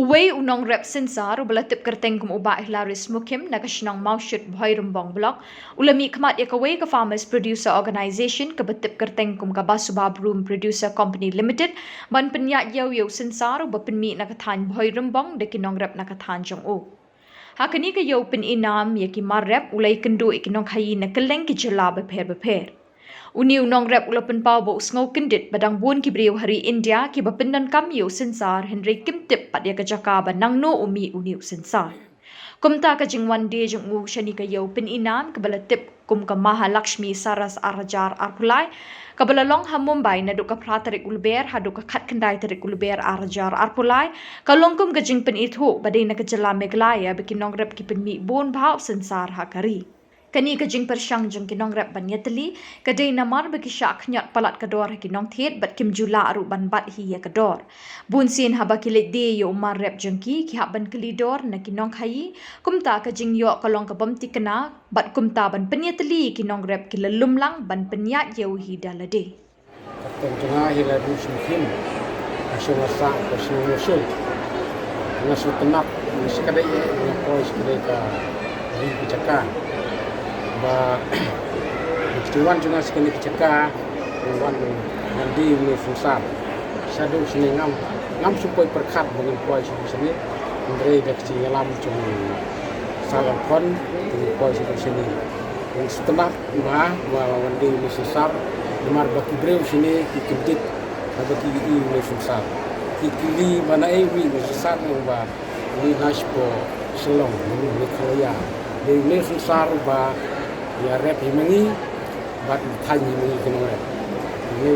Uway nongrep synsar ubalatip kyrteng kum uba Hillarius Mukhim na shnong Mawshut Bhoirymbong Block ulami khmat yakaway ka Farmers Producer Organization kabatip kyrteng kum ka Basuba Broom Producer Company Limited ban pyniaid yo synsar uba pynmih na thain Bhoirymbong de nongrep na thain jong. Hakani ka yo inam yaki marrep ulay kendu ikinong hayi na keleng ki Jylla beper. Uniu nongrep ulapan pau bo usngau kendit badang buon kibriu hari India ki bapindan kam yo synsar Henry kimtip pat ya kajaka ba nangno umi uniu synsar. Kumta ka jingwan de jungu shani ka yo inam kabala tip kum ka Mahalakshmi saras arajar arpulai kabala long ha Mumbai na duka pratarik ulber ha duka khat kendai tarik ulber arajar arpulai kalong kum ka jing ithu badai na ka Jylla Meghalaya bikin nongrep ki pynmih bon bhau synsar ha kari. Kani ka jing persyang jeng kinong rep ban yatali kadai namar bagi syak nyat palat kador kinong thiet bat kim jula aru ban bat hi ya kador bun sin haba kilet de yo mar rep jengki ki hab ban kelidor na kinong khayi kumta ka jing yo kalong ka bam tikana bat kumta ban penyatali kinong rep kilalum lang ban penyat yo hi dalade tengah Hillarius Mukhim asyasa Khasinews ngasut tenak sekadai ngapoi sekadai ka bicara ba tuan juga sekali keceka tuan mandi ni fusar Shaduh ngam supaya perkat dengan kuai sini Andre dak cingalam cung salam kon dengan kuai sini yang setelah mandi ni fusar demar baki breu sini kikedit baki ni fusar kikili mana wi ni fusar ba ni naspo Shillong Jylla Meghalaya ni fusar ba ya rep himangi bat thain himangi kena ini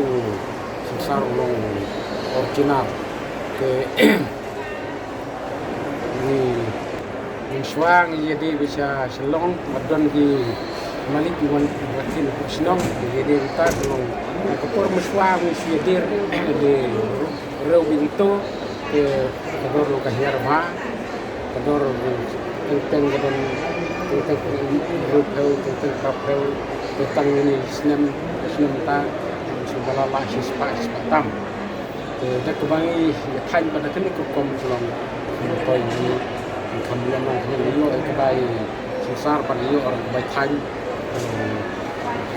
synsar long original ke ini swang jadi bisa Shillong madon di malik diwan buatin shnong jadi kita long kapur muswang siadir di reu bintu ke kador lo kahir ma kador kyrteng kadon tentang ribhoi tentang kaba tentang ini senam ta sebala lah sepatam dah kebangi thain pada kini kom Shillong koi ini kambilan mana yo kebai synsar pada yo orang kebai thain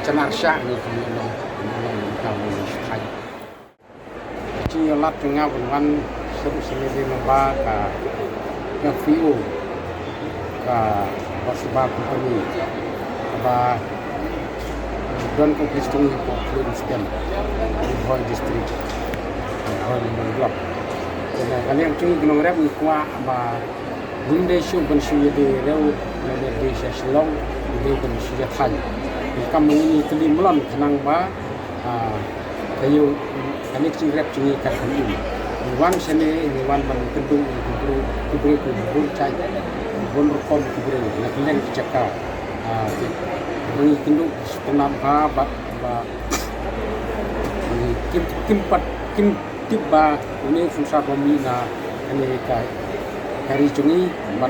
cenar syak ni kambilan kamu thain iohlad tengah bukan seru nombor ka view ka Basuba Broom kaba don komplestung ko Florence ribhoi district Bhoirymbong Block na kalian chung gnong rep ni kwa ba bunde shu ban shu de reu na de Shillong de ban shu ya thain kam ni kli mlon khnang ba kayu kanik chung rep chung ka khani wan sene ni wan ban kedung kubru bun chai bon rokom kibre na kelen cakap ni kindu senam ba kim tiba ini fungsa kami na ini kai hari cungi bat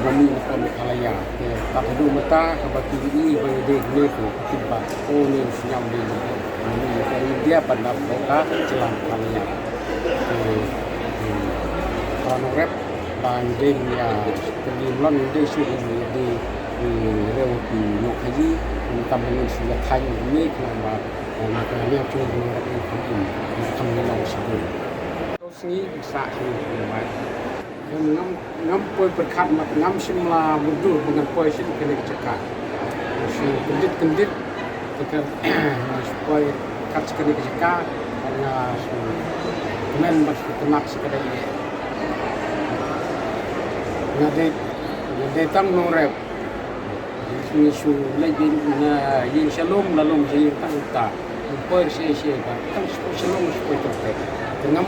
kami na Meghalaya ke takdu mata kabati ini bagi de ko tiba ni senyam de ini dari dia pada kota Jylla Meghalaya ke rep banding ya kelimlan de shu di reu di nok haji tambang sudah thain ini kenapa maka yang chung rep ini kami long sebut terus ni bisa ini ngam poi berkat mak ngam simla mundur dengan poi sini kena cekak kendit kita poi kat kena cekak karena kemen masih tenak sekadar ngade tang nongrep ni shu lagi na yin Shillong lalong yin tang ta per se ba tang Shillong supaya tertek dengan